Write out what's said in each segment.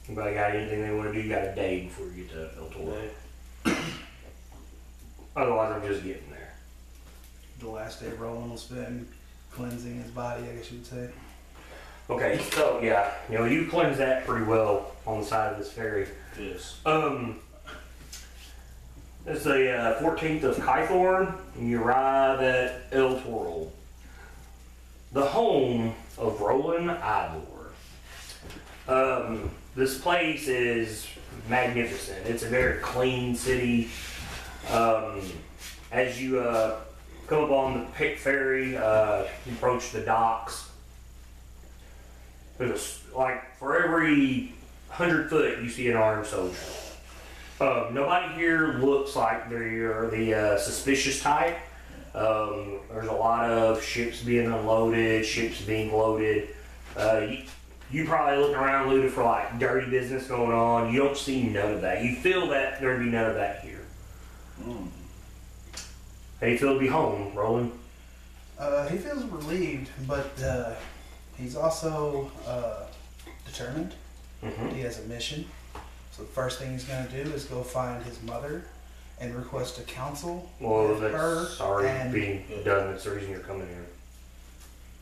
Anybody got anything they want to do? You got a day before you get to Elturel. Otherwise, I'm just getting there. The last day Roland will spend cleansing his body, I guess you would say. Okay, so yeah, you cleanse that pretty well on the side of this ferry. Yes. It's the 14th of Kythorn, and you arrive at Elturel, the home of Roland Ivor. This place is magnificent. It's a very clean city. As you come up on the ferry, you approach the docks. There's for every 100 foot you see an armed soldier. Nobody here looks like they're the suspicious type. There's a lot of ships being unloaded, ships being loaded. You probably looking around looting for dirty business going on. You don't see none of that. You feel that there'd be none of that here. How do you feel to be home, Roland? He feels relieved, but he's also determined. He has a mission. So the first thing he's going to do is go find his mother and request a council with her. That's already being done. That's the reason you're coming here.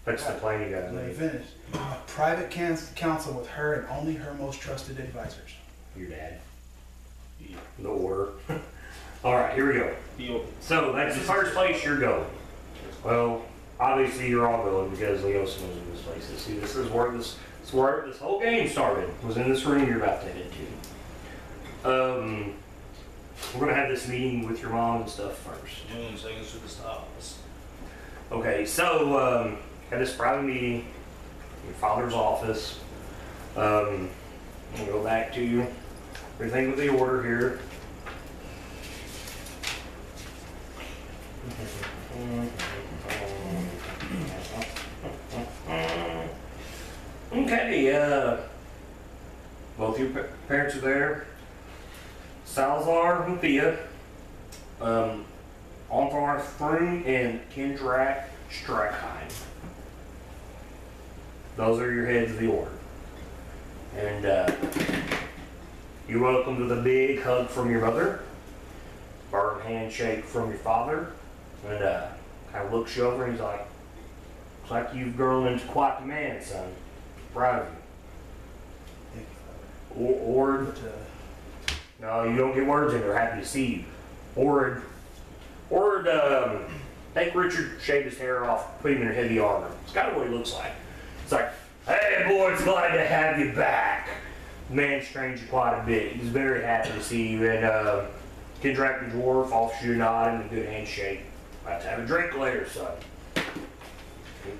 That's the plan you guys Let me made. finish. A private council with her and only her most trusted advisors. Your dad. The order. Alright, here we go. So that's the first place you're going. Well, obviously you're all going because Leosin was in this place. See, this is where this whole game started. Was in this room you're about to head into. We're gonna have this meeting with your mom and stuff first. Take us to the office. Okay, so had this private meeting in your father's office. We'll go back to everything with the order here. Okay, both your parents are there. Salazar and Thea, Onfar Froom and Kendrak Strackheim. Those are your heads of the order. And you're welcome to the big hug from your mother, firm handshake from your father, and kind of looks you over and he's like, looks like you've grown into quite the man, son. Proud of you. Thank you, Father. Ord. No, you don't get words in. They're happy to see you. Ord, take Richard, shave his hair off, put him in heavy armor. It's kind of what he looks like. It's like, hey boy, it's glad to have you back. The man strained you quite a bit. He's very happy to see you. And Kendrak the dwarf offers you a nod and a good handshake. About to have a drink later, son.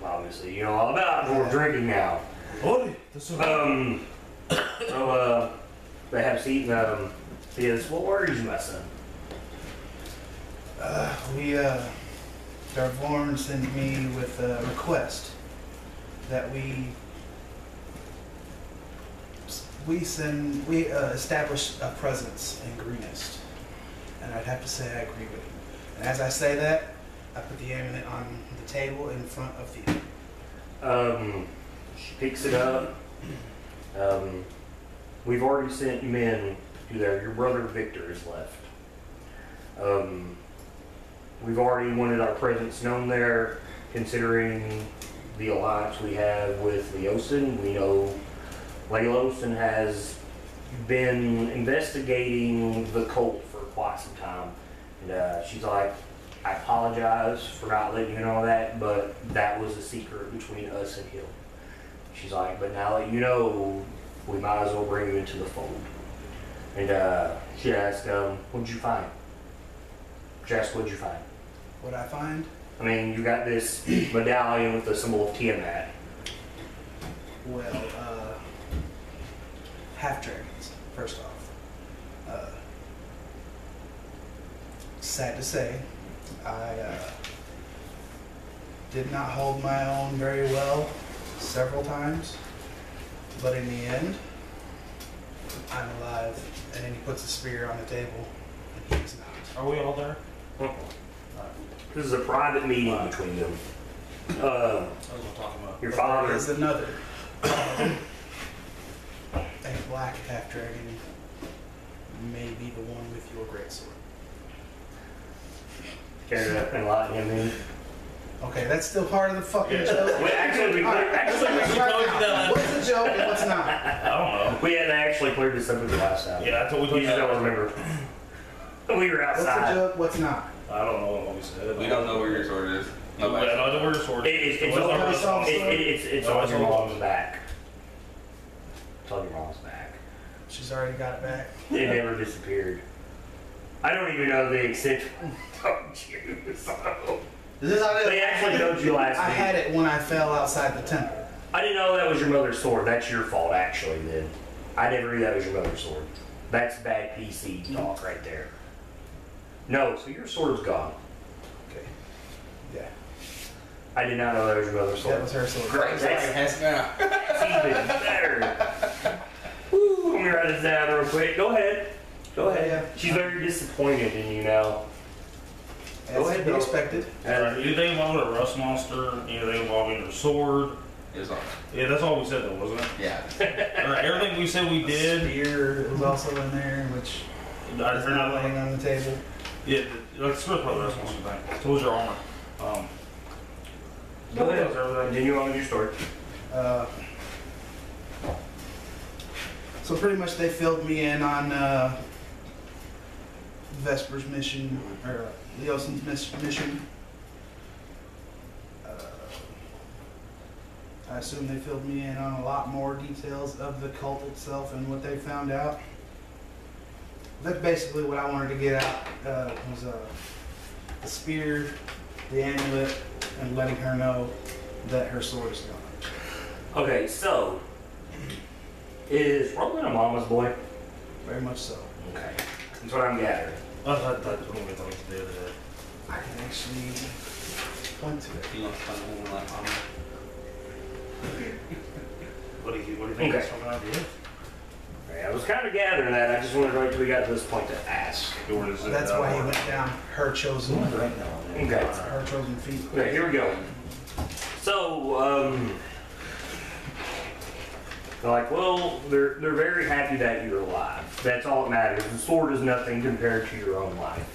Obviously, you know all about dwarf drinking now. So they have a seat and says, what worries you, my son? Darvorn sent me with a request that we establish a presence in Greenest, and I'd have to say I agree with him. And as I say that, I put the amulet on the table in front of Thea. She picks it up. We've already sent men to there. Your brother Victor is left. We've already wanted our presence known there, considering the alliance we have with Leosin. We know Leosin has been investigating the cult for quite some time. And she's like, I apologize for not letting you know that, but that was a secret between us and him. She's like, but now that you know, we might as well bring you into the fold. And she asked, what'd you find? She asked, what'd you find? What'd I find? I mean, you got this medallion with the symbol of Tiamat. Well, half dragons, first off. Sad to say, I did not hold my own very well several times, but in the end, I'm alive. And then he puts a spear on the table, and he's not. Are we all there? This is a private meeting between them. That's what I'm talking about. Your But father there is another. Thank you. black half dragon may be the one with your greatsword. Carry it up and light him in. Okay, that's still part of the fucking joke. We actually Right, what's the joke and what's not? I don't know. we hadn't actually cleared this up with the last time. Yeah, I told You you just that. don't remember. We were What's the outside. joke? What's not? I don't know what we said. We don't know where your sword is. No, I know the word sword. It's It on wasn't Nobody saw the sword? it's No, on it's your on mom's the- back. It's on your mom's back. She's already got it back. It never disappeared. I don't even know the extent of you. So. Is this how They actually told you last I week. had it when I fell outside the temple. I didn't know that was your mother's sword. That's your fault, actually, then. I never knew that was your mother's sword. That's bad PC talk right there. No, so your sword's gone. Okay. Yeah, I did not know that was your mother's sword. that was her sword. Great, that's Hands down. even better. Woo, let me write this down real quick. Go ahead. Go ahead. Yeah. She's very disappointed in you now. As Go ahead, to be Bill. expected. Anything involving a rust monster, anything involving a sword. It's on. Yeah, that's all we said though, wasn't it? Yeah. Everything we said we did. Spear was also in there, which I is turned not out laying on the table. Yeah, let's split part of the rust monster thing. So was your armor. Go ahead. That was everything. Continue on with your story. So pretty much they filled me in on Vesper's mission, or Leosin's mission. I assume they filled me in on a lot more details of the cult itself and what they found out. That's basically what I wanted to get out, was the spear, the amulet, and letting her know that her sword is gone. Okay, so is Roland a mama's boy? Very much so. Okay, that's what I'm gathering. That's what we thought we did. I can actually point to it. You want to find one like armor? What do you think Okay. that's fucking idea? Okay, I was kind of gathering that. I just wanted to wait till we got to this point to ask. Or is it, That's why he went down her chosen, Okay. her chosen feet. Okay, here we go. So, they're like, well, they're very happy that you're alive. That's all that matters. The sword is nothing compared to your own life.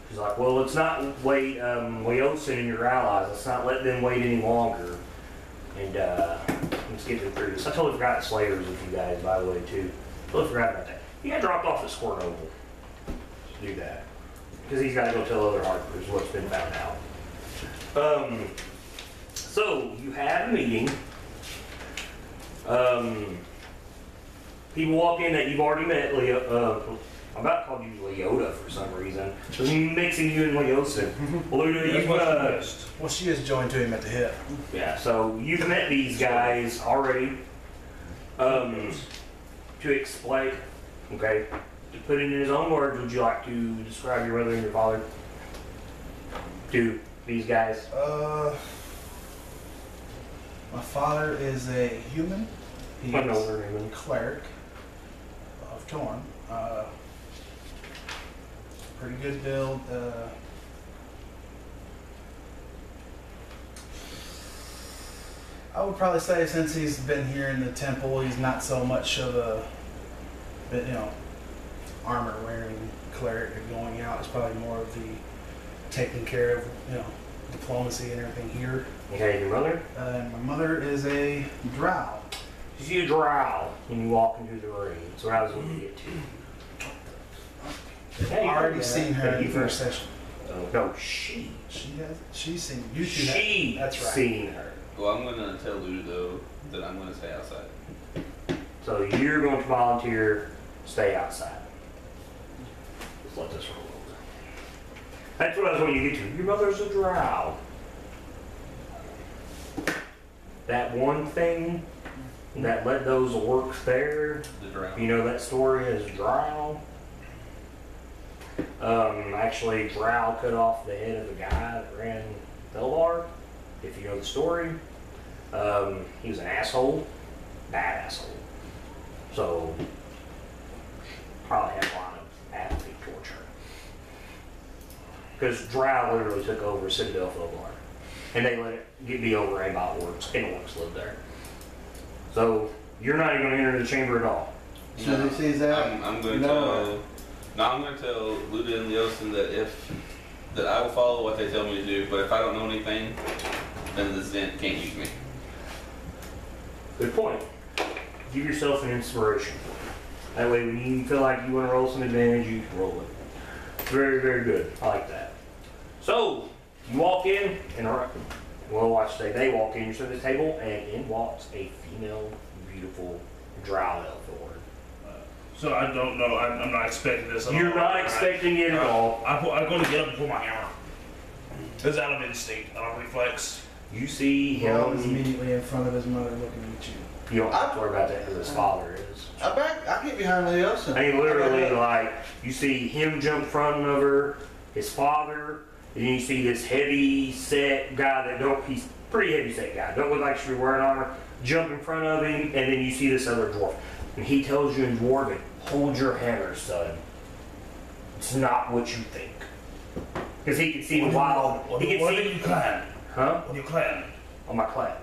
He's like, well, let's not wait, Leosin and your allies. Let's not let them wait any longer. And let's get them through this. I totally forgot Slayers with you guys, by the way, too. Totally forgot about that. He got dropped off at Squirtle to do that. Because he's got to go tell other Harpers what's been found out. So, you have a meeting. People walk in that you've already met. I'm about to call you Leota for some reason. Just mixing you and Leosin. Leota, That's you've, what you missed. Well, she is joined to him at the hip. yeah, so you've met these guys already. To explain, okay, to put it in his own words, would you like to describe your mother and your father to these guys? My father is a human. He I know is their name. a cleric of Torn. Pretty good build. I would probably say since he's been here in the temple, he's not so much of a, armor wearing cleric and going out. It's probably more of the taking care of, diplomacy and everything here. Okay, your mother? And my mother is a drow. You see a drow when you walk into the room. So I was going to get to. I've already seen her in the first session. No, she. She has. She's seen you two. She That's right. seen her. Well, I'm gonna tell Luda though that I'm gonna stay outside. So you're going to volunteer, stay outside. Let's let this roll over. That's what I was going to get to. Your mother's a drow. That one thing that led those orcs there, The drown. you know that story is drow. Actually, drow cut off the head of the guy that ran Belvar, if you know the story. He was an asshole, bad asshole. So, probably had a lot of apathy towards her. Because drow literally took over Citadel Belvar. And they let it be overran by orcs, and orcs lived there. So, You're not even going to enter the chamber at all. As soon as he sees that, I'm going to tell. No, I'm going to tell Luda and Leosin that I will follow what they tell me to do. But if I don't know anything, then the Zent can't use me. Good point. Give yourself an inspiration. That way, when you feel like you want to roll some advantage, you can roll it. Very, very good. I like that. So, you walk in, and well, I should say they walk in, you're sitting at the table, and in walks a female, beautiful drow elf lord. So I don't know. I'm not expecting this at all. You're not expecting it at all. I'm going to get up and pull my hammer. It's out of instinct, out of reflex. You see He is him. immediately in front of his mother looking at you. You don't have to worry about that because his father is. I get behind Leosin. I mean, literally, like, you see him jump in front of her, his father, and you see this heavy set guy he's a pretty heavy set guy, don't look like he should be wearing armor, jump in front of him, and then you see this other dwarf. And he tells you in Dwarven, hold your hammer, son. It's not what you think. Because he can see the wild. What He are can see. you clan? Huh? What are you clan? On my clan.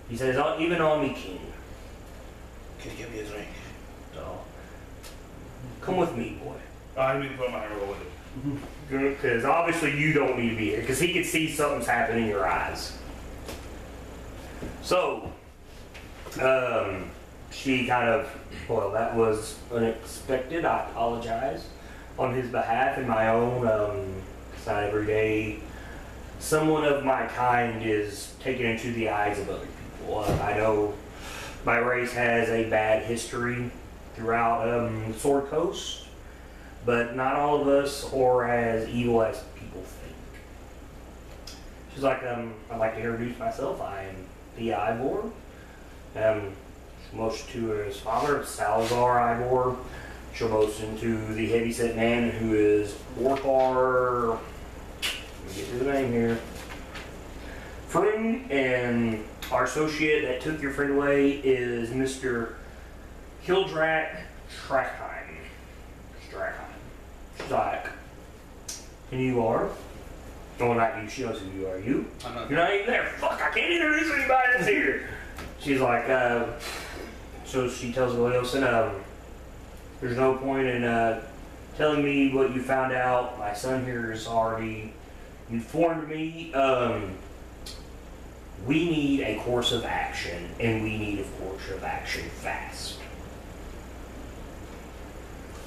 He says, even on me, king. Can you give me a drink? So, come with me, boy. I need to put my hammer with it. Because obviously you don't need to be here. Because he can see something's happening in your eyes. So, she kind of, well, that was unexpected. I apologize on his behalf and my own. Because not every day someone of my kind is taken into the eyes of other people. I know my race has a bad history throughout Sword Coast, but not all of us are as evil as people think. She's like, I'd like to introduce myself. I am the Ivor. She motions to his father, Salazar Ivor. She'll motion to the heavyset man who is Orkar. Let me get to the name here. Friend, and our associate that took your friend away is Mr. Hildrak Strackheim. Strack. And you are? No, not you. She knows who you are. You? I'm not. You're not even there. Fuck, I can't introduce anybody that's here. She's like, so she tells Leosin, there's no point in telling me what you found out. My son here has already informed me. We need a course of action, and we need a course of action fast.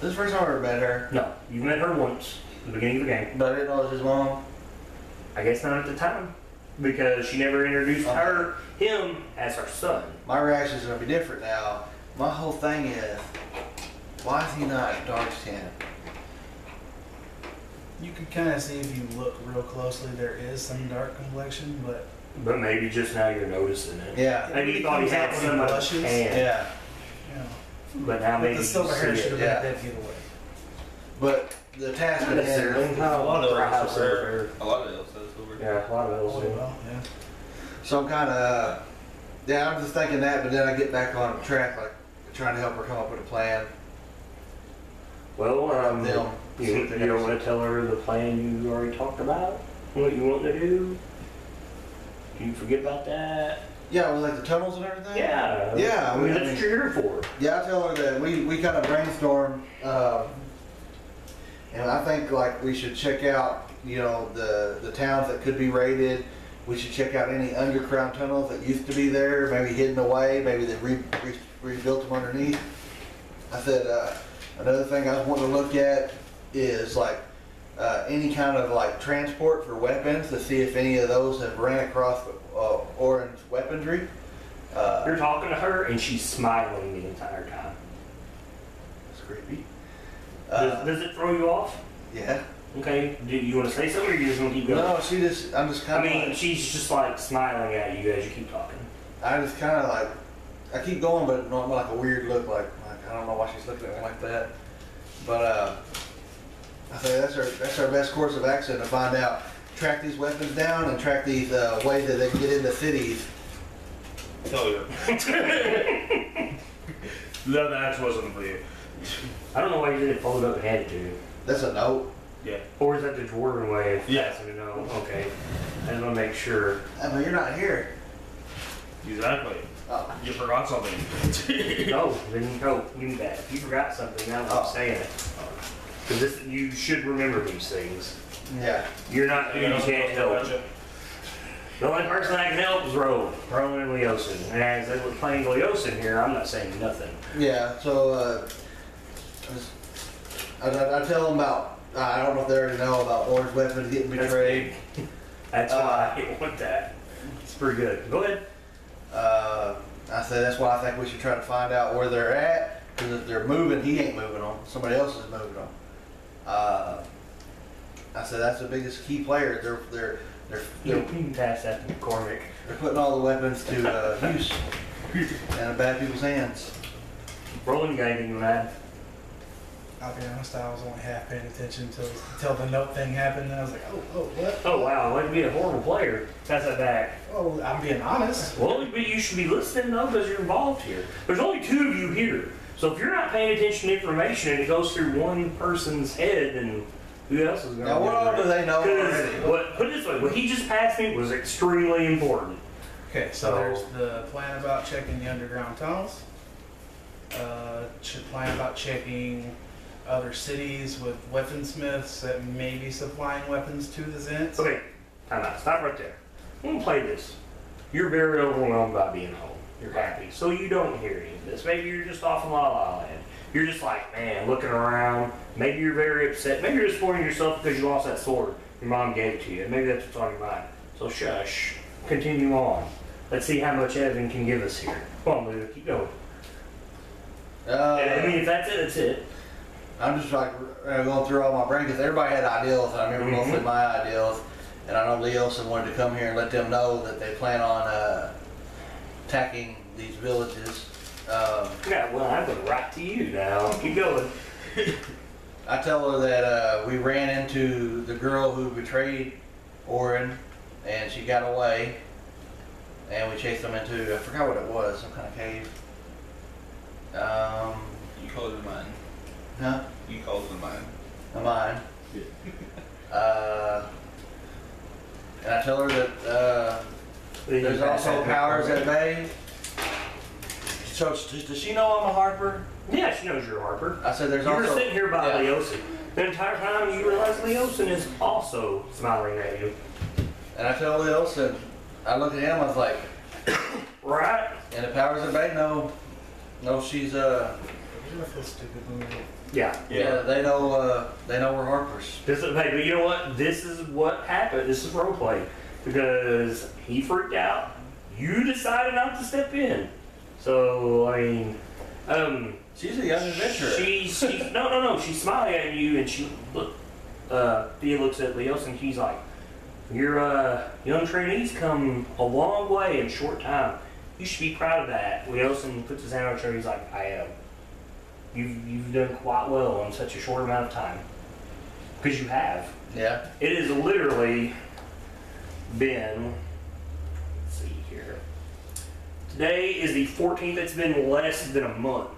This is the first time I ever met her, No, you met her once at the beginning of the game. but I didn't know it was his mom. I guess not at the time, because she never introduced him as her son. My reaction is going to be different now. My whole thing is, why is he not dark skinned? You can kind of see if you look real closely, there is some dark complexion, but But maybe just now you're noticing it. Yeah, Maybe you thought he had Comes out when he some of blushes. tan, yeah. you know, but now maybe the you silver hair see should have it. been Yeah. a dead giveaway. But the task Not at hand, necessarily. A lot of Dry those house are- over A lot of elves have silver. there. Yeah, a lot of Oh, those. do. well, yeah. so I'm kind of, yeah, I'm just thinking that, but then I get back on track, like trying to help her come up with a plan. Well, Them. you don't want to tell her the plan you already talked about? What you want to do? Do you forget about that? Yeah, with like the tunnels and everything. Yeah. Yeah, I mean, I that's mean- what you're here for. Yeah, I tell her that we kind of brainstormed, and I think like we should check out, you know, the towns that could be raided. We should check out any underground tunnels that used to be there, maybe hidden away, maybe they rebuilt them underneath. I said another thing I was wanting to look at is like any kind of like transport for weapons to see if any of those have ran across orange weaponry. You're talking to her, and she's smiling the entire time. It's creepy. Does it throw you off? Yeah. Okay. Do you want to say something, or you just want to keep going? No, I'm just I kind of mean, like, she's just like smiling at you as you keep talking. I just kind of like, I keep going, but not like a weird look, like I don't know why she's looking at me like that. But I say that's our best course of action to find out, track these weapons down and track these ways that they can get into cities. Tell you. That actually wasn't for you. I don't know why you didn't fold it up and hand it to you. That's a note. Yeah. Or is that the dwarven way of Yeah. passing it on? Okay. I just want to make sure. I mean, you're not here. Exactly. Oh, You forgot something. No, then no, give me that. If you forgot something, now I'm saying it. Because you should remember these things. yeah. You're not, you can't help. The only person I can help is Rowan and Leosin. And as they were playing Leosin here, I'm not saying nothing. Yeah, so I tell them about, I don't know if they already know about Orange weapons getting betrayed. That's why I didn't want that. It's pretty good. Go ahead. I said that's why I think we should try to find out where they're at, because if they're moving, he ain't moving them. Somebody else is moving them. I said that's the biggest key player. You can pass that to McCormick. They're putting all the weapons to use in bad people's hands. Rolling gaming, man. I'll be honest, I was only half paying attention until the note thing happened, and I was like, oh, what? Oh wow, I'd be a horrible player. Pass that back. Oh, I'm being honest. Well, but you should be listening though, because you're involved here. There's only 2 of you here. So if you're not paying attention to information and it goes through one person's head, then who else is going to Now, what all do they know already? Put it this way, what he just passed me was extremely important. Okay, so there's the plan about checking the underground tunnels. Plan about checking other cities with weaponsmiths that may be supplying weapons to the Zents. Okay, time out. Stop right there. I'm going to play this. You're very overwhelmed by being home. You're happy. So you don't hear any of this. Maybe you're just off in La La Land. You're just like, man, looking around. Maybe you're very upset. Maybe you're disappointed in yourself because you lost that sword your mom gave it to you. Maybe that's what's on your mind. So shush. Continue on. Let's see how much Evan can give us here. Come on, Luke. Keep going. I mean, if that's it, that's it. I'm just like going through all my brain because everybody had ideals, and I remember mostly my ideals. And I know Leosin wanted to come here and let them know that they plan on attacking these villages. Yeah, well, I'm going right to you now. Keep going. I tell her that we ran into the girl who betrayed Orin, and she got away. And we chased them into, I forgot what it was, some kind of cave. You called it mine. Huh? You called it mine. Mine. And I tell her that there's also powers at bay. So does she know I'm a harper? Yeah, she knows you're a harper. I said there's You were also... sitting here by yeah. Leosin. The entire time you realize Leosin is also smiling at you. And I tell Leosin, I look at him, I was like... Right? And the powers at bay know she's I feel stupid movie. Yeah. Yeah, they know we're harpers. Hey, but you know what? This is what happened. This is roleplay. Because he freaked out. You decided not to step in. So, I mean, She's a young adventurer. she's no. She's smiling at you, and Thea looks at Leos, and she's like, "Your young trainees come a long way in a short time. You should be proud of that." Leosin puts his hand on her shoulder. He's like, "I am. You've done quite well in such a short amount of time, because you have. Yeah. It has literally been. Let's see here. Today is the 14th. It's been less than a month,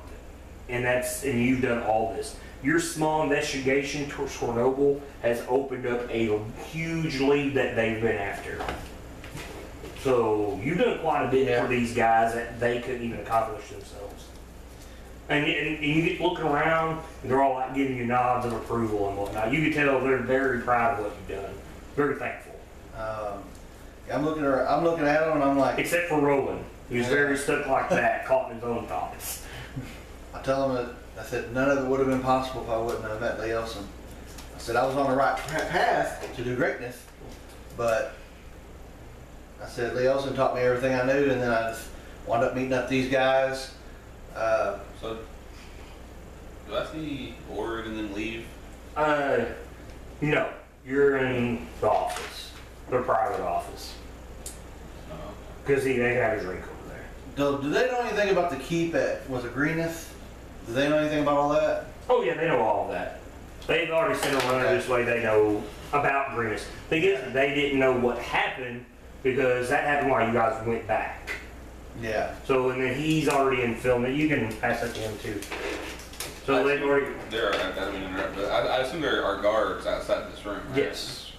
and you've done all this. Your small investigation towards Chernobyl has opened up a huge lead that they've been after. So you've done quite a bit for these guys that they couldn't even accomplish themselves. And you get looking around, and they're all like giving you nods of approval and whatnot. You can tell they're very proud of what you've done. Very thankful. I'm looking at him, and I'm like... Except for Roland, who's very stuck like that, caught in his own thoughts. I tell him that, I said, none of it would have been possible if I wouldn't have met Leosin. I said, I was on the right path to do greatness, but I said, Leosin taught me everything I knew, and then I just wound up meeting up these guys. So, do I see Ord and then leave? No. You're in the office. The private office. Oh, Because they have a drink over there. Do they know anything about the keep at, was it Greeneth? Do they know anything about all that? Oh yeah, they know all of that. They've already sent a runner this way. They know about Greenus. Thing is, they didn't know what happened because that happened while you guys went back. Yeah. So, and then he's already in film. You can pass that to him too. So they've already... I don't mean to interrupt, but I assume there are guards outside this room, right? Yes.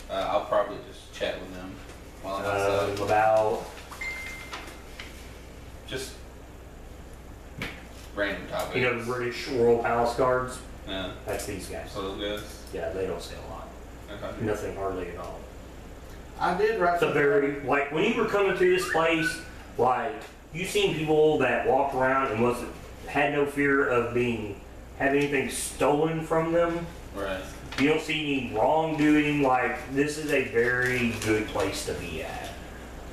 I'll probably just chat with them while I'm outside. About just random topics. You know the British Royal Palace Guards? Yeah. That's these guys. So those guys. Yeah, they don't say a lot. Okay. Nothing hardly at all. I did write It's a very, like, when you were coming through this place, like, you seen people that walked around and had no fear of have anything stolen from them. Right. You don't see any wrongdoing. Like, this is a very good place to be at.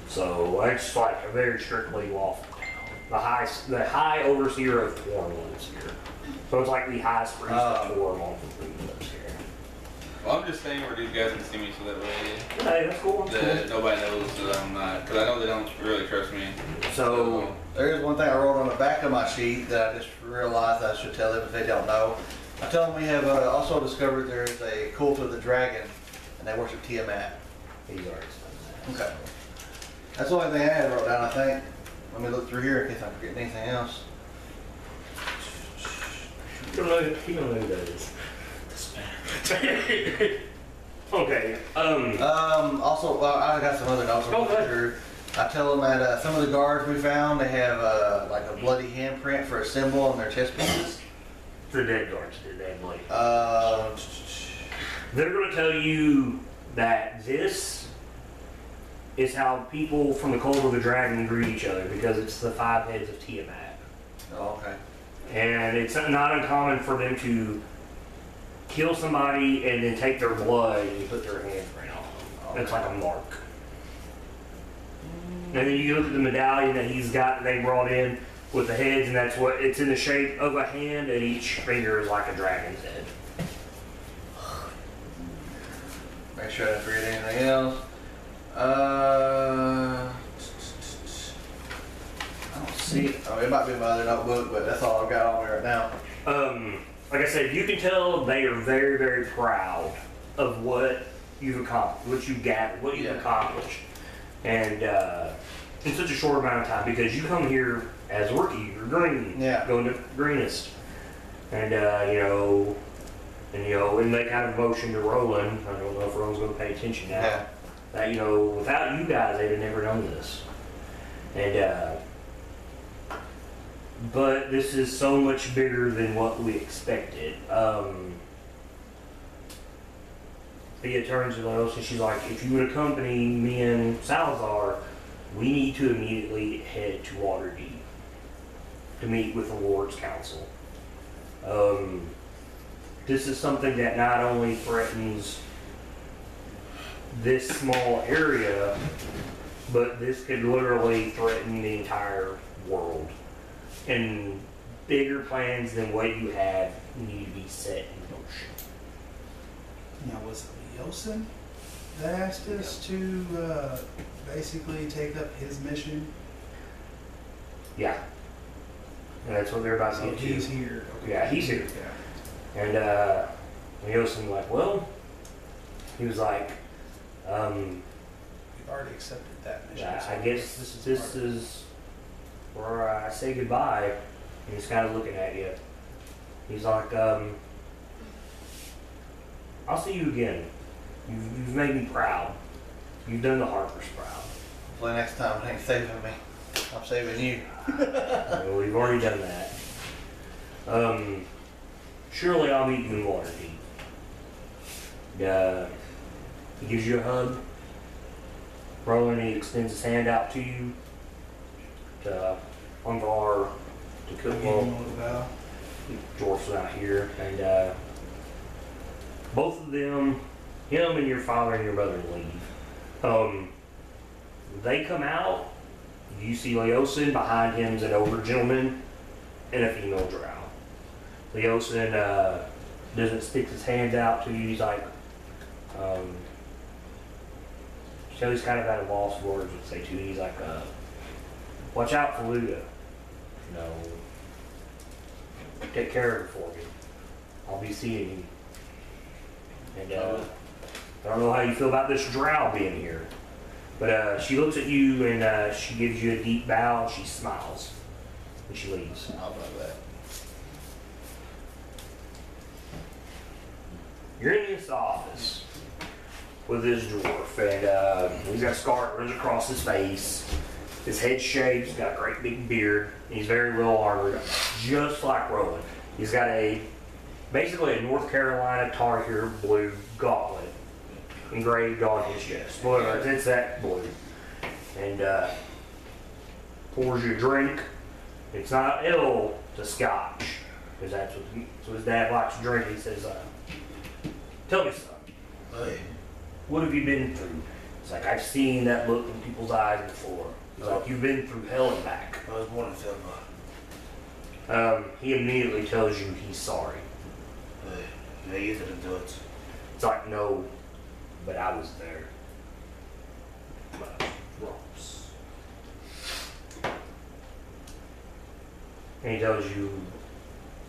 So it's like a very strictly lawful town. The high overseer of Torn lives here. So it's like the highest priest of Torn lives here. Well, I'm just saying where these guys can see me so that way Hey, that's cool. that nobody knows that I'm not, because I know they don't really trust me. So There is one thing I wrote on the back of my sheet that I just realized I should tell them if they don't know. I tell them we have also discovered there is a cult of the dragon, and they worship Tiamat. he's already done Okay. That's the only thing I had wrote down, I think. Let me look through here in case I'm forgetting anything else. that. You don't know who that is. Okay. Also, well, I got some other notes. Go ahead. Sure. I tell them that some of the guards we found, they have like a bloody handprint for a symbol on their chest pieces. The dead guards did that, Blake. They're going to tell you that this is how people from the Cult of the Dragon greet each other, because it's the 5 heads of Tiamat. Oh, okay. And it's not uncommon for them to kill somebody and then take their blood and put their handprint on them. It's like a mark. And then you look at the medallion that they brought in with the heads, and it's in the shape of a hand, and each finger is like a dragon's head. Make sure I didn't forget anything else. I don't see it. I mean, it might be in my other notebook, but that's all I've got on me right now. Like I said, you can tell they are very, very proud of what you've accomplished, what you've gathered, what you've accomplished. And in such a short amount of time, because you come here as a rookie, you're green, going to greenest. And, and they kind of motion to Roland. I don't know if Roland's going to pay attention now. Yeah. That, without you guys, they'd have never known this. And, but this is so much bigger than what we expected. Thea turns to Leosin, she's like, if you would accompany me and Salazar, we need to immediately head to Waterdeep to meet with the Lord's Council. This is something that not only threatens this small area, but this could literally threaten the entire world. And bigger plans than what you have need to be set in motion. Now, was it Leosin that asked us to basically take up his mission? Yeah. And that's what they're about to So get to. he's here. Okay. Yeah, he's here. Yeah. And Leosin like, well, he was like, We've already accepted that mission. yeah, so I guess this is where I say goodbye. And he's kind of looking at you. He's like, I'll see you again. You've made me proud. You've done the Harpers proud. Hopefully next time it ain't saving me. I'm saving you. Well, we've already done that. Surely I'll meet you in Waterdeep. He gives you a hug. Roland, he extends his hand out to you. To Unvar, to Cookwell. Dwarf's out here. And both of them, him and your father and your mother leave. They come out. You see Leosin. Behind him is an older gentleman and a female drow. Leosin doesn't stick his hands out to you. He's like, so he's kind of at a loss for words to say to you. He's like, watch out for Luda. Take care of her for me. I'll be seeing you. And I don't know how you feel about this drow being here. But she looks at you and she gives you a deep bow and she smiles. And she leaves. I'll love that. You're in this office with this dwarf, and he's got a scar that runs across his face. His head shaved, he's got a great big beard, and he's very well armored, just like Rowan. He's got basically a North Carolina Tar Heel blue gauntlet engraved on his chest. Well, it's that blue. And pours you a drink. It's not ale, it's a scotch. Because that's what his dad likes to drink. He says, tell me something. Hey, What have you been through? It's like, I've seen that look in people's eyes before. It's like, you've been through hell and back. I was born in Philmar. He immediately tells you he's sorry. Hey, yeah, you didn't do it. It's like, no, but I was there. Ross. And he tells you,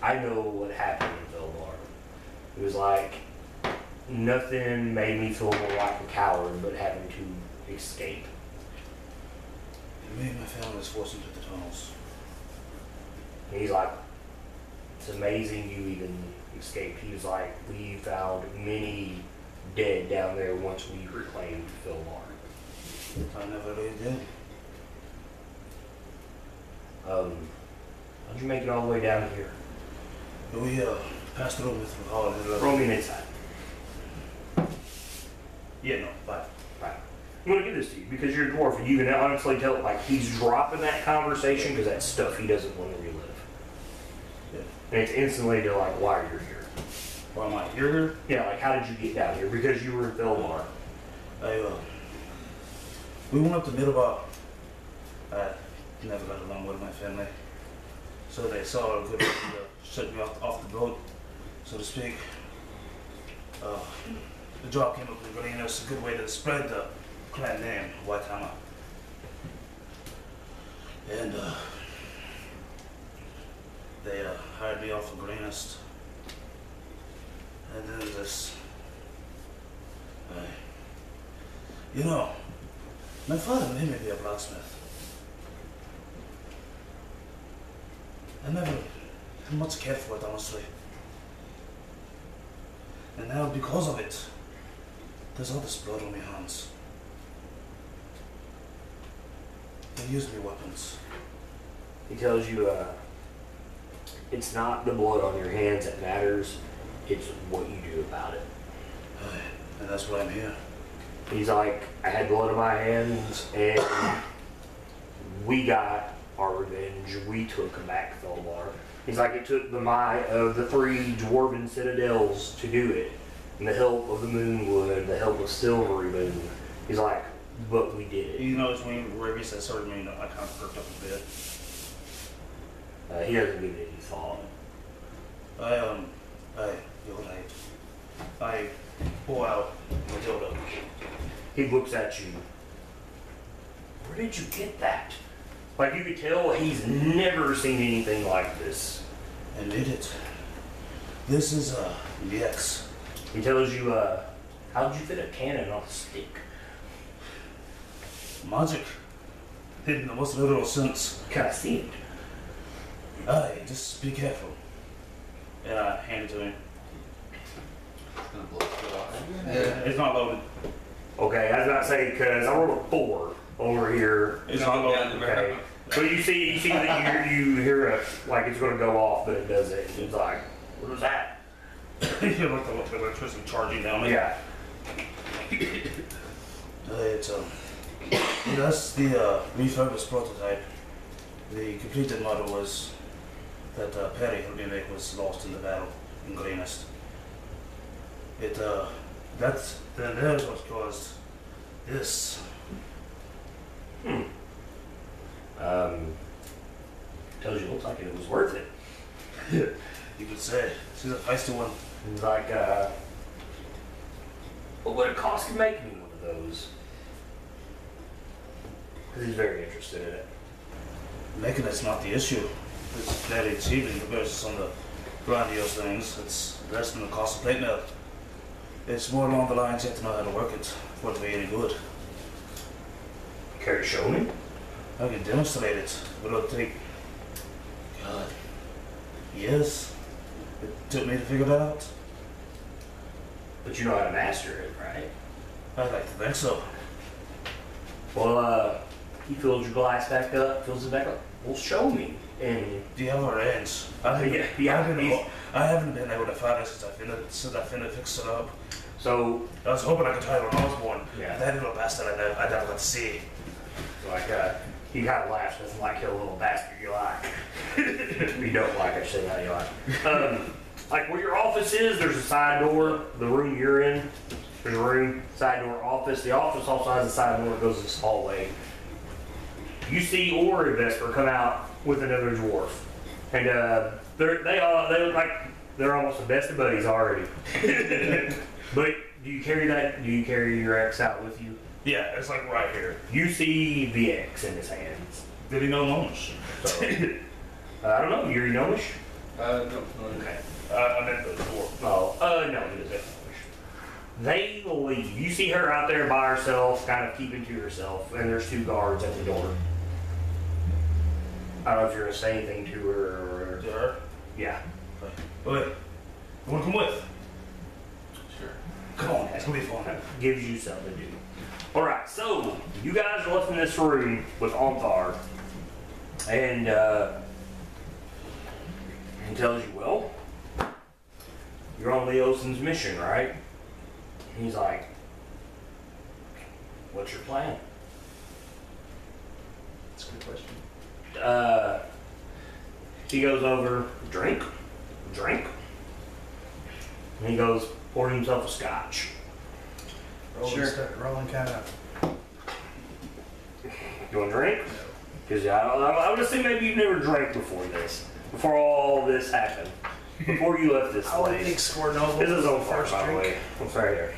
I know what happened in Philmar. It was like, nothing made me feel more like a coward but having to escape. Me and my family was forced into the tunnels. And he's like, it's amazing you even escaped. He was like, we found many dead down there once we reclaimed Philmar. I never really did. How'd you make it all the way down here? We passed through with the hall and Throw me an inside. Yeah, no, bye. Right. I'm gonna give this to you because you're a dwarf and you can honestly tell like he's dropping that conversation because that's stuff he doesn't want to relive. Yeah. And it's instantly to like why you're here. Why am I here? Yeah, like how did you get down here? Because you were in Philmar. We went up to Middlebar. I never got along with my family. So they saw a good reason to shut me off the boat, so to speak. The job came up with Green. It was a good way to spread the clan name, Whitehammer. And they hired me off the greenest. And then this, you know, my father made me be a blacksmith. I never much cared for it, honestly. And now, because of it, there's all this blood on my hands. They use me weapons. He tells you it's not the blood on your hands that matters, it's what you do about it. And that's why I'm here. He's like, I had blood on my hands and we got our revenge. We took back Philmar. He's like, it took the might of the 3 dwarven citadels to do it. And the help of the Moonwood, the help of Silvery Moon. He's like, but we did it. You notice when Ravi says certain mean, I kind of perked up a bit. He doesn't give it any thought. You're right. I pull out Matilda. He looks at you. Where did you get that? Like you could tell he's never seen anything like this. I made it. This is EX. He tells you, how did you fit a cannon on a stick? Magic. In the most literal sense. Kind of seemed. Just be careful. And I hand it to him. Gonna blow it off. It's not loaded. Okay, I was about to say, because I rolled a 4 over here. It's not loaded. Okay. So you see that you hear a, like it's going to go off, but it doesn't. It's like, what was that? You look at the electricity charging down there. Yeah. It's that's the refurbished prototype. The completed model was that Perry helped me make was lost in the battle in Greenest. There's what caused this. Tells you, looks like it was worth it. You could say she's a feisty one. He's like, what would it cost to make me one of those? Because he's very interested in it. Making it's not the issue. It's very cheap in comparison to some of the grandiose things. It's less than the cost of plate mill. It's more along the lines you have to know how to work it for it to be any good. Care to show me? I can demonstrate it, but it'll take, God, years. It took me to figure that out. But you know how to master it, right? I'd like to think so. Well, He fills your glass back up, fills it back up. Well, show me. And Do you have our ends? I haven't been able to find it since I finna fix it up. so, I was hoping I could tell you when I was born. Yeah. That little bastard I never got to see. like, he kind of laughs, doesn't like your little bastard you like. You don't like, I say how you like. Like where your office is, there's a side door. The room you're in, there's a room, side door, office. The office also has a side door that goes this hallway. You see Ori Vesper come out with another dwarf. And they look like they're almost the best of buddies already. But do you carry your X out with you? Yeah, it's like right here. You see the X in his hands. Did he know Gnomish? So, I don't know, you're Gnomish? No. Okay. I meant the door. Oh, no, he doesn't. They leave. You see her out there by herself, kind of keeping to herself, and there's 2 guards at the door. I don't know if you're gonna say anything to her or. To her? Yeah. Wait. You wanna come with? Sure. Come on, it's gonna be fun. Gives you something to do. Alright, so you guys are left in this room with Onthar, and he tells you, well, you're on Leosin's mission, right? And he's like, what's your plan? That's a good question. He goes over, drink. And he goes, pour himself a scotch. Rolling kind of. You want a drink? Because I would assume maybe you've never drank before this. Before all this happened. Before you left this I would think place. Score Noble. This is on fire, first by the drink. way. I'm sorry here.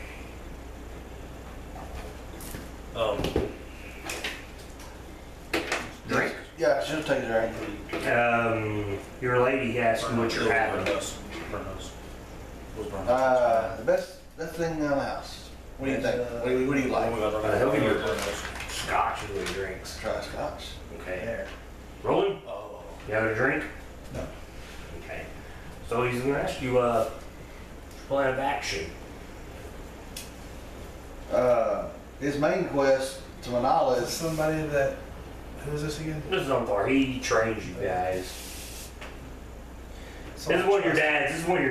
Drink. Yeah, should have taken a drink. Your lady asked you what you're having. Burn nose. What's burn The best thing in the house. What do you think? What do you like? He'll give you a scotch is what he drinks. Try scotch. Okay. There. Rolling? Oh. You have a drink? No. Okay. So he's gonna ask you plan of action. His main quest, to my knowledge, Somebody that. Who is this again? This is on far. He trains you guys. This is one of your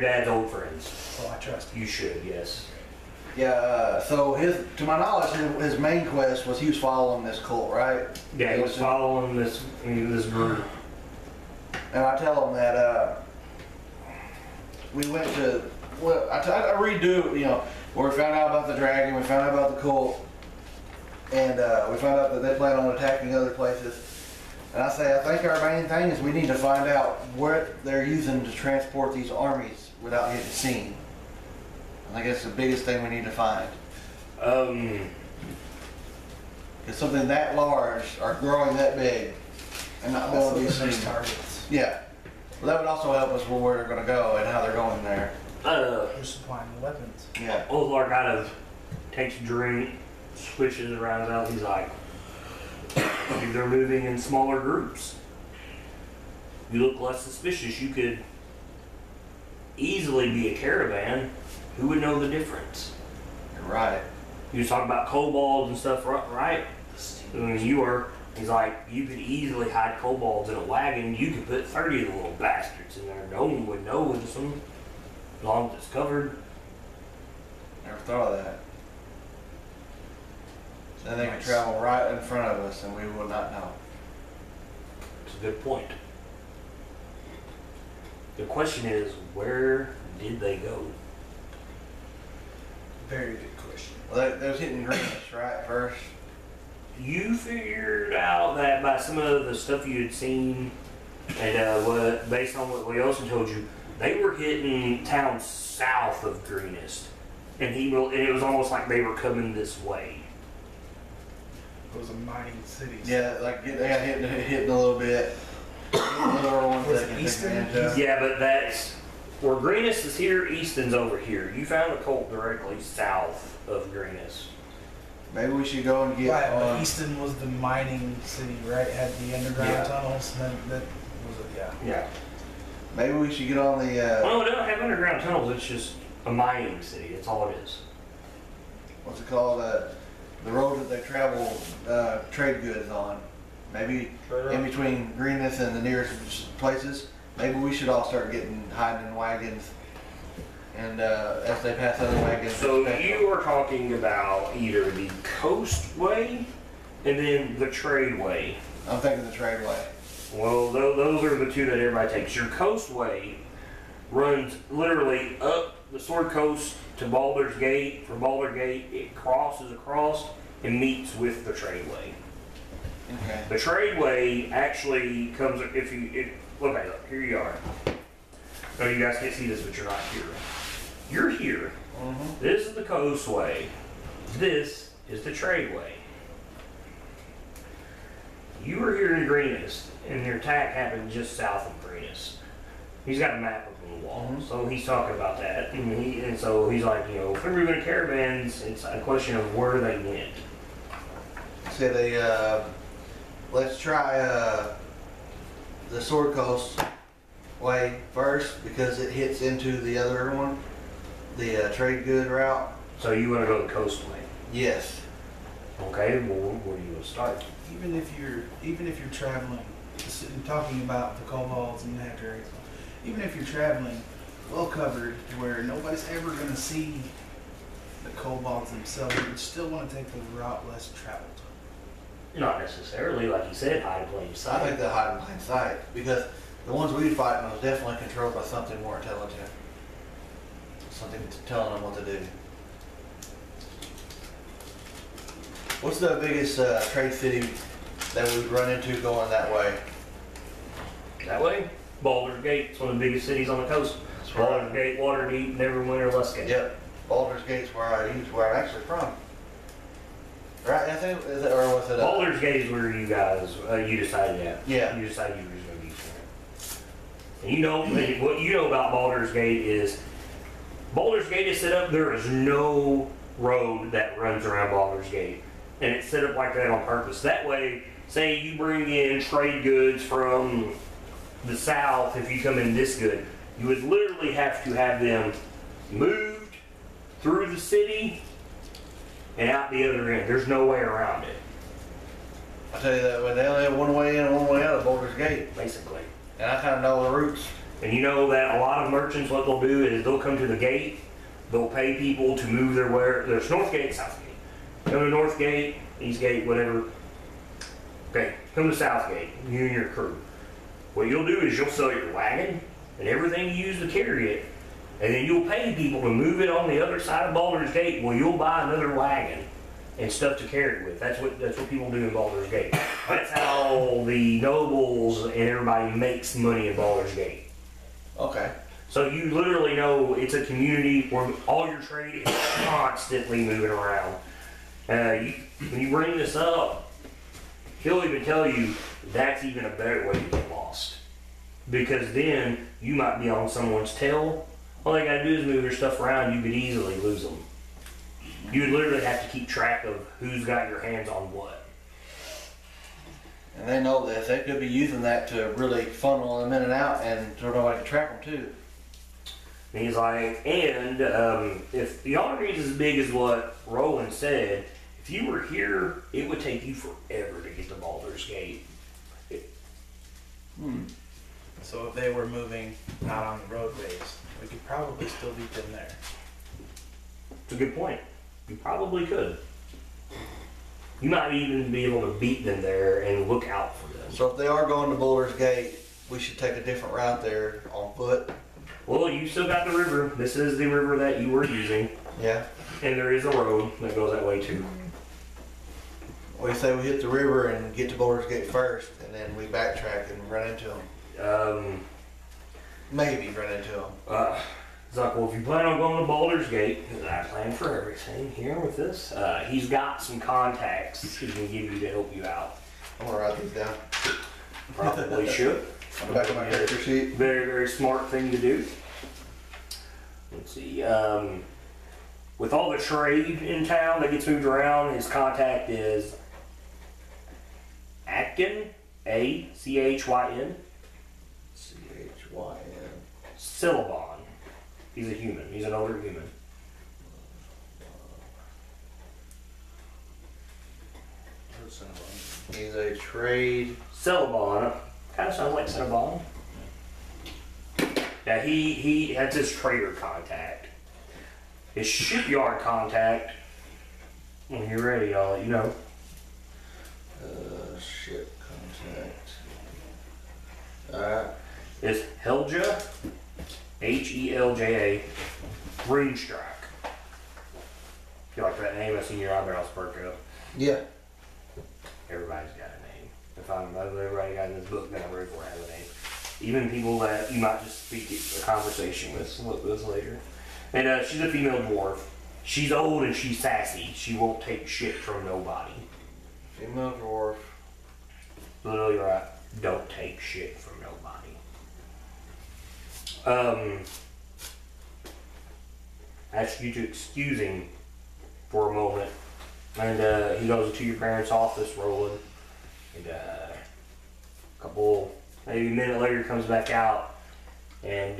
dad's old friends. Oh, I trust You should, yes. yeah. So to my knowledge, his main quest was he was following this cult, right? Yeah, he was following this group. And I tell him that we went to. Well, I redo, where we found out about the dragon, we found out about the cult, and we found out that they plan on attacking other places. And I say, I think our main thing is we need to find out what they're using to transport these armies without getting seen. I think that's the biggest thing we need to find. It's something that large or growing that big and not be able to be Also, there's seen. targets. Yeah. Well, that would also help us with where they're going to go and how they're going there. They're supplying the weapons. Yeah. Othlar kind of takes a drink, switches around out. He's like, maybe they're moving in smaller groups. You look less suspicious. You could easily be a caravan. Who would know the difference? You're right. You was talking about kobolds and stuff, right? When you were, he's like, you could easily hide kobolds in a wagon. You could put 30 of the little bastards in there. No one would know with them, as long as it's covered. Never thought of that. Then they could travel right in front of us and we would not know. It's a good point. The question is, where did they go? Very good question. Well, they was hitting greenish, right, first? You figured out that by some of the stuff you had seen, and based on what Leosin told you, they were hitting towns south of Greenest, and it was almost like they were coming this way. It was a mining city. Yeah, like they got hitting a little bit. Little ones Was that it can take Easton? advantage of. Yeah, but that's where Greenest is here. Easton's over here. You found a cult directly south of Greenest. Maybe we should go and get Right, but on. Easton was the mining city, right? Had the underground Yeah. tunnels. And then that was it. Yeah. Yeah. Maybe we should get on the. Well, they don't have underground tunnels. It's just a mining city. That's all it is. What's it called? The road that they travel trade goods on. maybe Straight in up. between Greenest and the nearest places. Maybe we should all start hiding in wagons, and as they pass other wagons. So inspect them. you are talking about either the coastway and then the tradeway. I'm thinking the tradeway. Well, those are the two that everybody takes. Your coastway runs literally up the Sword Coast to Baldur's Gate. From Baldur's Gate, it crosses across and meets with the tradeway. Okay. The tradeway actually comes look at it. Here you are. No, you guys can't see this, but you're not here. You're here. Mm-hmm. This is the coastway. This is the tradeway. You were here in Greenest, and your attack happened just south of Greenest. He's got a map up on the wall, so he's talking about that. And so he's like, if we're moving caravans, it's a question of where they went. Say they, let's try the Sword Coast way first because it hits into the other one, the trade good route. So you want to go the coastway? Yes. Okay. Well, where do you want to start? Even if you're traveling, talking about the kobolds and the nectar, even if you're traveling well covered where nobody's ever going to see the kobolds themselves, you would still want to take the route less traveled. Not necessarily, like you said, hide in plain I sight. think they'll hide in plain sight because the ones we fight was definitely controlled by something more intelligent. Something telling them what to do. What's the biggest trade city that we'd run into going that way? That way, Baldur's Gate is one of the biggest cities on the coast. Baldur's Gate, Waterdeep, Neverwinter, Lusgate. Yep. Baldur's Gate's where I'm actually from. Right, I think, is it, or was it? Baldur's Gate is where you guys, you decided that. Yeah. You decided you were just going to be there. And what you know about Baldur's Gate is set up, there is no road that runs around Baldur's Gate. And it's set up like that on purpose. That way, say you bring in trade goods from the south, if you come in this good, you would literally have to have them moved through the city and out the other end. There's no way around it, I tell you that way, they only have one way in and one way out of Baldur's Gate. basically. And I kind of know the routes. And you know that a lot of merchants, what they'll do is they'll come to the gate, they'll pay people to move there's North Gate, South Gate. Come to North Gate, East Gate, whatever. Okay, come to South Gate, you and your crew. What you'll do is you'll sell your wagon and everything you use to carry it, and then you'll pay people to move it on the other side of Baldur's Gate. Well, you'll buy another wagon and stuff to carry it with. That's what people do in Baldur's Gate. That's how the nobles and everybody makes money in Baldur's Gate. Okay. So you literally know it's a community where all your trade is constantly moving around. When you bring this up, he'll even tell you that's even a better way to get lost. Because then you might be on someone's tail. All they gotta do is move their stuff around. You could easily lose them. You would literally have to keep track of who's got your hands on what. And they know this. They could be using that to really funnel them in and out and so nobody can track them too. And he's like, if the army is as big as what Roland said, if you were here, it would take you forever to get to Baldur's Gate. So if they were moving out on the roadways, we could probably still beat them there. It's a good point. You probably could. You might even be able to beat them there and look out for them. So if they are going to Baldur's Gate, we should take a different route there on foot. Well, you still got the river. This is the river that you were using. Yeah. And there is a road that goes that way too. We say we hit the river and get to Baldur's Gate first, and then we backtrack and run into them. Maybe run into them. It's like, well, if you plan on going to Baldur's Gate, because I plan for everything here with this, he's got some contacts he can give you to help you out. I'm gonna write these down. Probably should. On the back of my character sheet. Very, very smart thing to do. Let's see. With all the trade in town that gets moved around, his contact is Achin, A-C-H-Y-N. C-H-Y-N. Syllabon. He's a human. He's an older human. He's a trade. Celadon. Kind of sounds like Cinnabon. Yeah, that's his trader contact. His shipyard contact, when you're ready, I'll let you know. Ship contact. Alright. It's Helja, Helja, Runestrike. You like that name? I see your eyebrows perk up. Yeah. Everybody's got a name. If everybody got in this book, then I'm ready for have a name. Even people that you might just speak a conversation with. We'll look at this later. And she's a female dwarf. She's old and she's sassy. She won't take shit from nobody. Female dwarf. Literally right. Don't take shit from nobody. Ask you to excuse him for a moment. And he goes into your parents' office rolling. And maybe a minute later, comes back out. And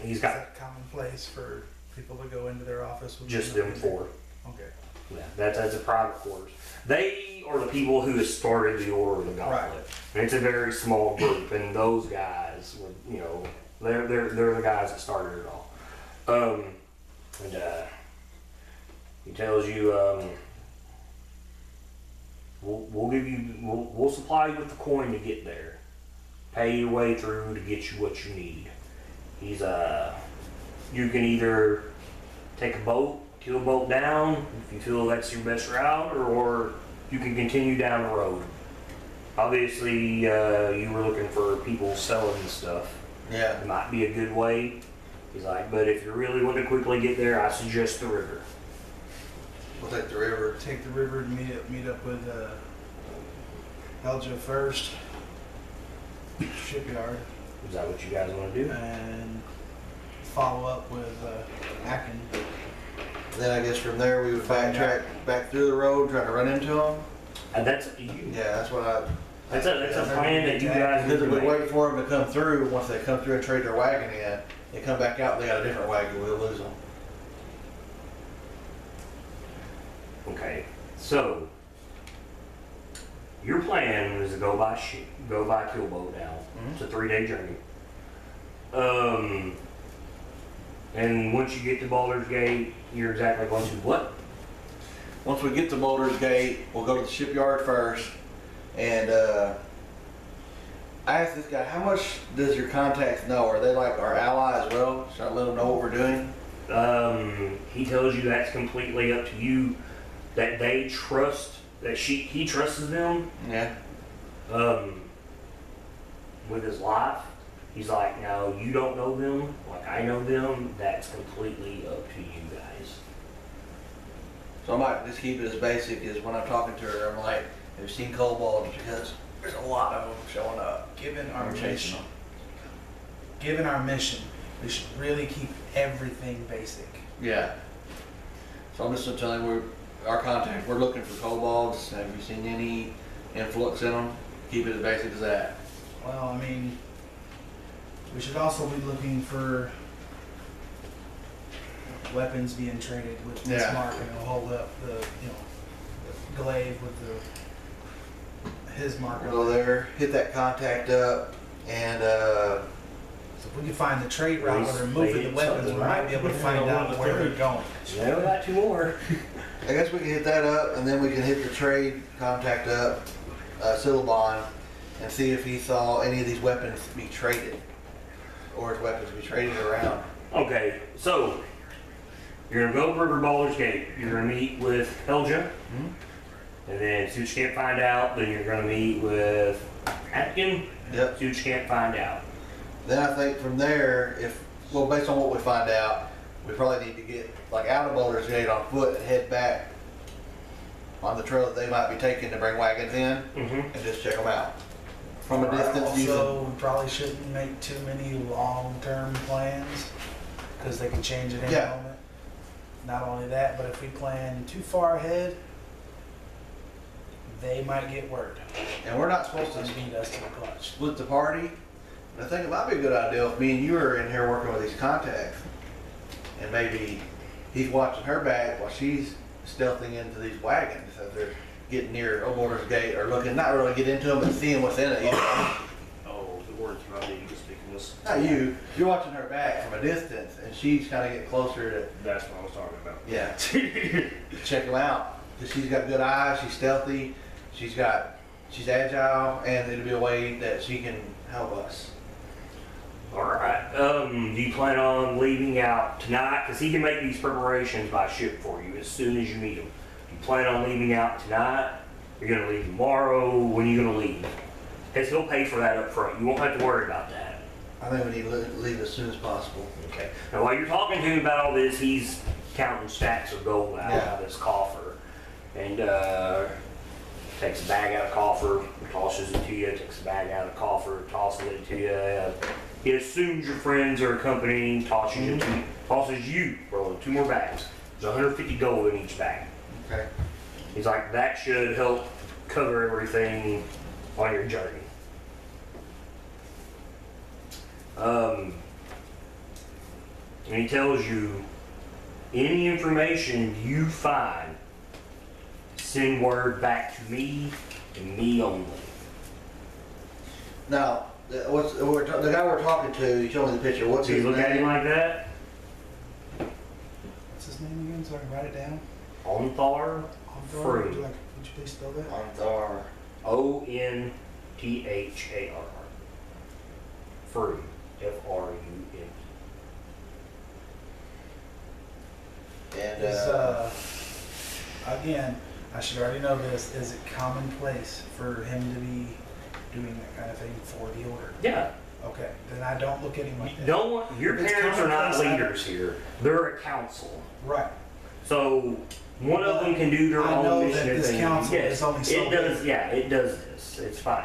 he's Is got that commonplace for people to go into their office with just them four. Okay. Yeah, that's a private quarters. They are the people who have started the Order of the Gauntlet. Right. And it's a very small group, and those guys, they're the guys that started it all. He tells you, we'll supply you with the coin to get there. Pay your way through to get you what you need. You can either take a boat, kill a boat down, if you feel that's your best route, or you can continue down the road. Obviously, you were looking for people selling stuff. Yeah. It might be a good way. He's like, but if you really want to quickly get there, I suggest the river. We'll take the river. Take the river and meet up with Helja first. Shipyard. Is that what you guys want to do? And follow up with Akin. Then I guess from there we would backtrack back through the road, trying to run into them. And that's up to you. Yeah, that's what I. That's a plan that you guys need Because to we make. wait for them to come through. Once they come through and trade their wagon in, they come back out. They got a different wagon. We'll lose them. Okay, so your plan is to go by keelboat now. It's a 3-day journey. And once you get to Baldur's Gate, you're exactly going to what? Once we get to Baldur's Gate, we'll go to the shipyard first, and I asked this guy, how much does your contacts know? Are they like our ally as well? Should I let them know what we're doing? He tells you that's completely up to you. That they trust, he trusts them. Yeah. With his life. He's like, no, you don't know them, like I know them. That's completely up to you guys. So I might just keep it as basic as when I'm talking to her, I'm like, have you seen kobolds? Because there's a lot of them showing up. Given our We're chasing mission, them. given our mission, we should really keep everything basic. Yeah. So I'm just gonna tell him our contact, we're looking for kobolds. Have you seen any influx in them? Keep it as basic as that. Well, I mean, we should also be looking for weapons being traded with this Yeah. mark, and it'll hold up the, the glaive with his mark. We'll go there, hit that contact up, and So if we can find the trade route where they're moving the weapons, we might be able to find out where they're going. Yeah, we got 2 more. I guess we can hit that up, and then we can hit the trade contact up, Silabon, and see if he saw any of these weapons be traded, or his weapons be traded around. Okay, so you're gonna go River Baldur's Gate. You're gonna meet with Helja, and then see what you can't find out. Then you're gonna meet with Atkin. Yep. See what you can't find out. Then I think from there, based on what we find out, we probably need to get out of Baldur's Gate on foot and head back on the trail that they might be taking to bring wagons in, and just check them out from a distance. Also, we probably shouldn't make too many long-term plans because they can change at any Yeah. moment. Not only that, but if we plan too far ahead, they might get word And we're not supposed to and beat us to the clutch. split the party. And I think it might be a good idea if me and you are in here working with these contacts, and maybe he's watching her back while she's stealthing into these wagons as they're getting near Old Borders Gate or looking, not really get into them, but seeing what's in it. You know? Oh, the words around it, you can speak in this. Not you. You're watching her back from a distance, and she's kind of getting closer to. That's what I was talking about. Yeah. Check them out. 'Cause she's got good eyes. She's stealthy. She's agile, and it'll be a way that she can help us. All right. Do you plan on leaving out tonight? Because he can make these preparations by ship for you as soon as you meet him. You plan on leaving out tonight? You're gonna leave tomorrow? When are you gonna leave? Because he'll pay for that up front. You won't have to worry about that. I think we need to leave as soon as possible. Okay. Now while you're talking to him about all this, he's counting stacks of gold out of his coffer, and takes a bag out of the coffer, tosses it to you. Takes a bag out of the coffer, tosses it to you. He assumes your friends are accompanying, tosses you, Roland, 2 more bags. There's 150 gold in each bag. Okay. He's like, that should help cover everything on your journey. And he tells you, any information you find, send word back to me and me only. Now, the guy we're talking to, you showed me the picture. What's So his you look at him name? like that, What's his name again, so I can write it down? Onthar Onthar? Free. Would you please spell that? Onthar. Onthar. Free. Frun. And Is, again, I should already know this, is it commonplace for him to be doing that kind of thing for the order? Yeah. Okay, then I don't look at him like that. Your It's parents are not commonplace, leaders here. They're a council. Right. So one of them can do their I own know mission that this thing. council Yes, is only so it does. big. Yeah, it does this. It's fine.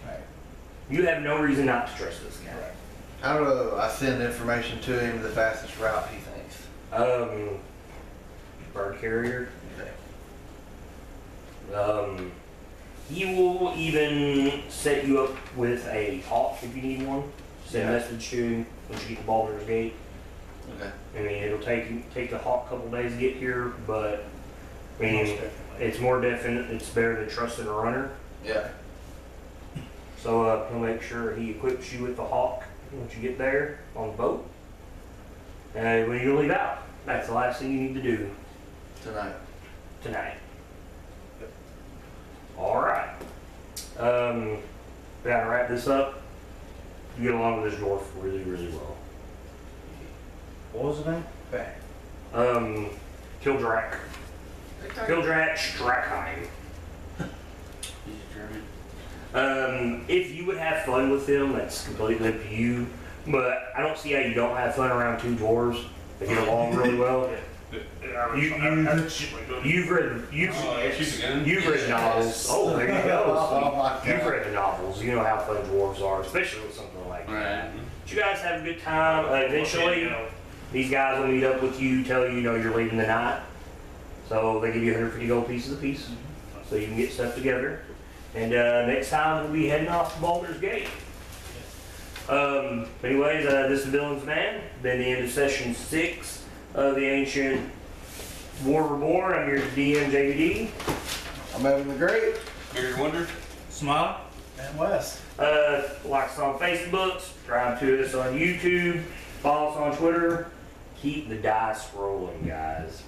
Right. You have no reason not to trust this guy. Right. how do I send information to him the fastest route he thinks? Bird carrier. Okay. He will even set you up with a hawk if you need one. Send a message to him when you get to Baldur's Gate. Okay. I mean, it'll take the hawk a couple days to get here, but I Most mean, definitely. it's more definite. It's better than trusting a runner. Yeah. So he'll make sure he equips you with the hawk once you get there on the boat. And when you leave out, that's the last thing you need to do Tonight. tonight. All right. Gotta wrap this up. You get along with this dwarf really, really well. What was the name? Back. Kildrak. Kildrak Strackheim. He's German. If you would have fun with them, that's completely up to you. But I don't see how you don't have fun around 2 dwarves. They get along really well. You've read novels. Oh, there you Oh go. my You've God. read the novels. You know how fun dwarves are, especially with something like that. Right. But you guys have a good time. Eventually, these guys will meet up with you, tell you, you're leaving tonight. So they give you 150 gold pieces apiece, so you can get stuff together. And next time we'll be heading off to Baldur's Gate. Anyways, this is Dylan's Man. Been the end of session 6 of the Ancient War Reborn. I'm your DM, JVD. I'm having the great. Bearded Wonder. Smile. And Wes. Like us on Facebook, subscribe to us on YouTube, follow us on Twitter. Keep the dice rolling, guys.